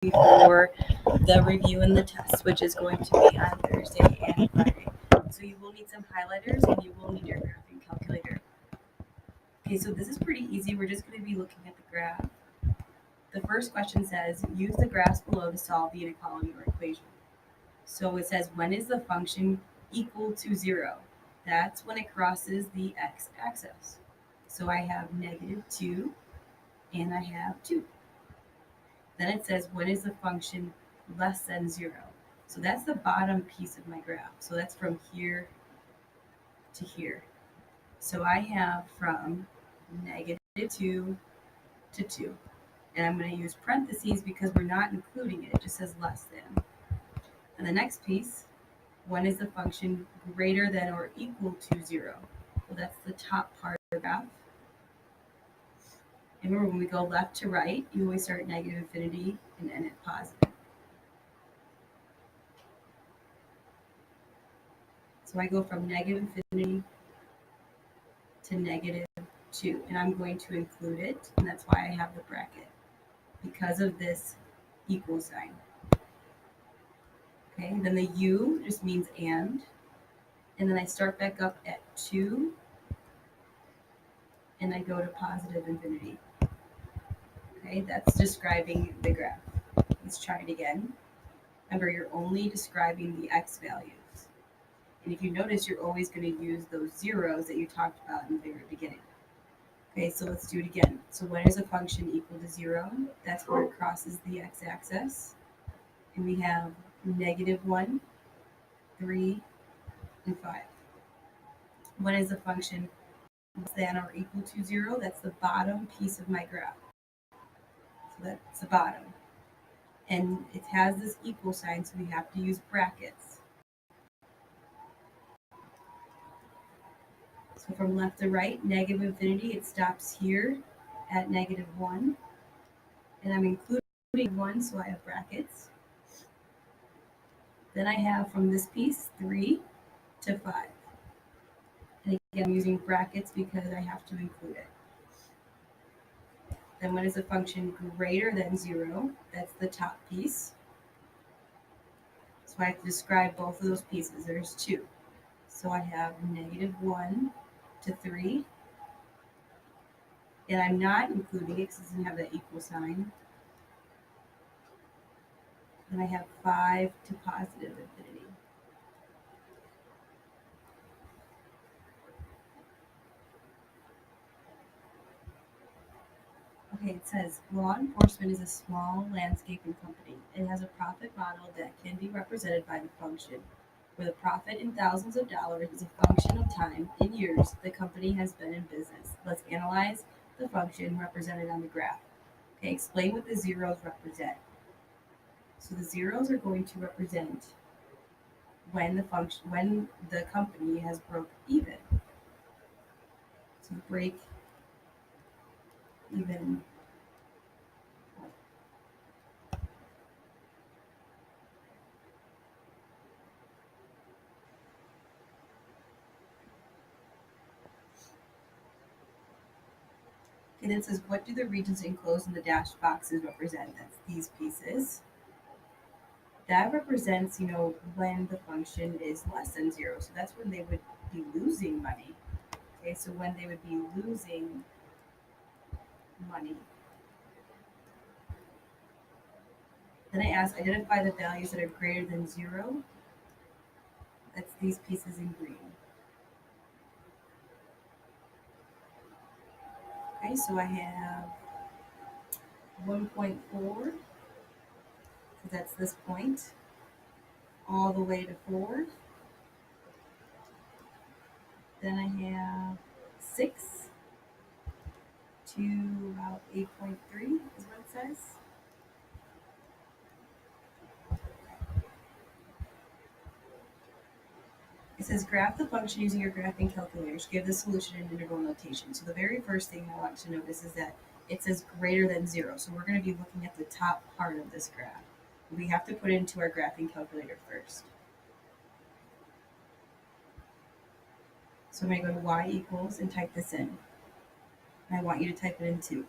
before the review and the test, which is going to be on Thursday and Friday. So you will need some highlighters and you will need your graphing calculator. Okay, so this is pretty easy. We're just going to be looking at the graph. The first question says, use the graphs below to solve the inequality or equation. So it says, when is the function equal to 0? That's when it crosses the x-axis. So I have -2 and I have 2. Then it says, when is the function less than 0? So that's the bottom piece of my graph. So that's from here to here. So I have from -2 to 2. And I'm going to use parentheses because we're not including it. It just says less than. And the next piece, when is the function greater than or equal to 0? Well, that's the top part of the graph. And remember, when we go left to right, you always start at -infinity and end at positive. So I go from -infinity to -2, and I'm going to include it, and that's why I have the bracket, because of this equal sign. Okay, then the U just means and then I start back up at 2, and I go to positive infinity. Okay, that's describing the graph. Let's try it again. Remember, you're only describing the x values. And if you notice, you're always going to use those zeros that you talked about in the very beginning. Okay, so let's do it again. So when is a function equal to 0? That's where it crosses the x-axis. And we have -1, 3, and 5. When is a function less than or equal to 0? That's the bottom piece of my graph. So that's the bottom. And it has this equal sign, so we have to use brackets. So from left to right, -infinity, it stops here at -1. And I'm including 1, so I have brackets. Then I have from this piece 3 to 5. And again, I'm using brackets because I have to include it. Then when is a function greater than 0? That's the top piece. So I have to describe both of those pieces. There's 2. So I have -1 to 3. And I'm not including it because it doesn't have that equal sign. Then I have 5 to positive infinity. Okay, it says law enforcement is a small landscaping company. It has a profit model that can be represented by the function, where the profit in thousands of dollars is a function of time in years the company has been in business. Let's analyze the function represented on the graph. Okay, explain what the zeros represent. So the zeros are going to represent when the company has broke even. So break even. And then it says, what do the regions enclosed in the dashed boxes represent? That's these pieces. That represents, when the function is less than 0. So that's when they would be losing money. Okay, so when they would be losing money. Then I ask, identify the values that are greater than 0. That's these pieces in green. Okay, so I have 1.4, so that's this point, all the way to 4. Then I have 6 to about 8.3 is what it says. It says graph the function using your graphing calculators. Give the solution in interval notation. So the very first thing I want to notice is that it says greater than 0. So we're going to be looking at the top part of this graph. We have to put it into our graphing calculator first. So I'm going to go to y equals and type this in. And I want you to type it in too.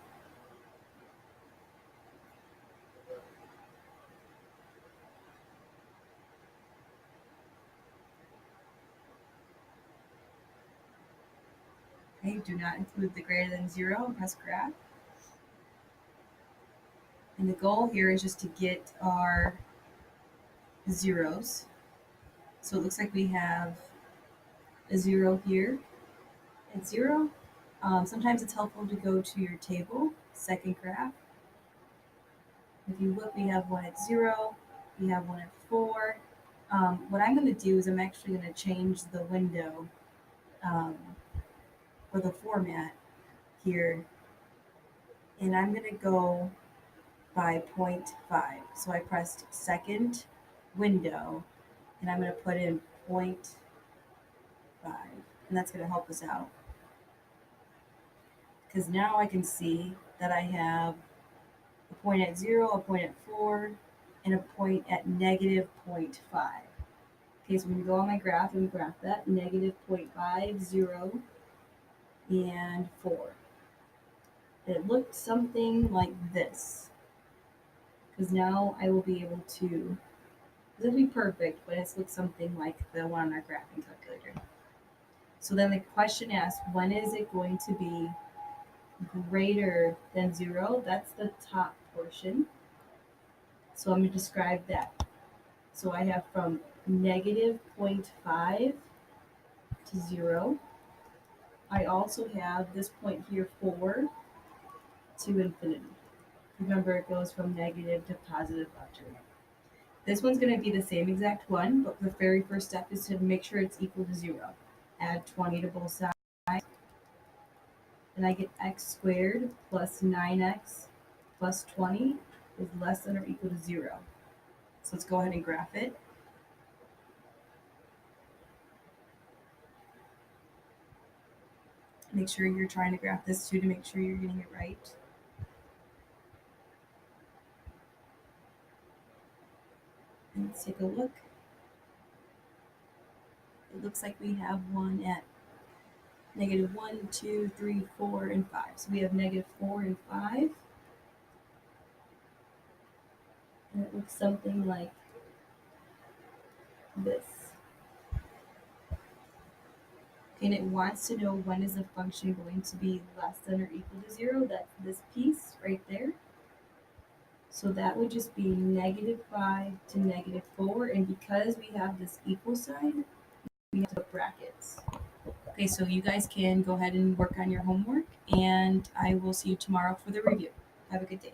Okay, do not include the greater than 0 and press graph. And the goal here is just to get our zeros. So it looks like we have a 0 here and 0. Sometimes it's helpful to go to your table, second graph. If you look, we have one at 0, we have one at 4. What I'm going to do is I'm actually going to change the window for the format here, and I'm going to go by 0.5. So I pressed second window, and I'm going to put in 0.5, and that's going to help us out. Because now I can see that I have a point at 0, a point at 4, and a point at negative 0.5. Okay, so I'm going to go on my graph and graph that, negative 0.5, 0, and 4. It looked something like this. Because now I will be able to, it'll be perfect, but it's looked something like the one on our graphing calculator. So then the question asks, when is it going to be greater than 0? That's the top portion. So I'm going to describe that. So I have from negative 0.5 to 0. I also have this point here, 4, to infinity. Remember, it goes from negative to positive up to right. This one's going to be the same exact one, but the very first step is to make sure it's equal to 0. Add 20 to both sides, and I get x squared plus 9x plus 20 is less than or equal to 0. So let's go ahead and graph it. Make sure you're trying to graph this too to make sure you're getting it right. And let's take a look. It looks like we have one at negative 1, 2, 3, 4, and 5. So we have negative 4 and 5. And it looks something like this. And it wants to know when is the function going to be less than or equal to 0. That's this piece right there. So that would just be negative 5 to negative 4. And because we have this equal sign, we have to put brackets. Okay, so you guys can go ahead and work on your homework, and I will see you tomorrow for the review. Have a good day.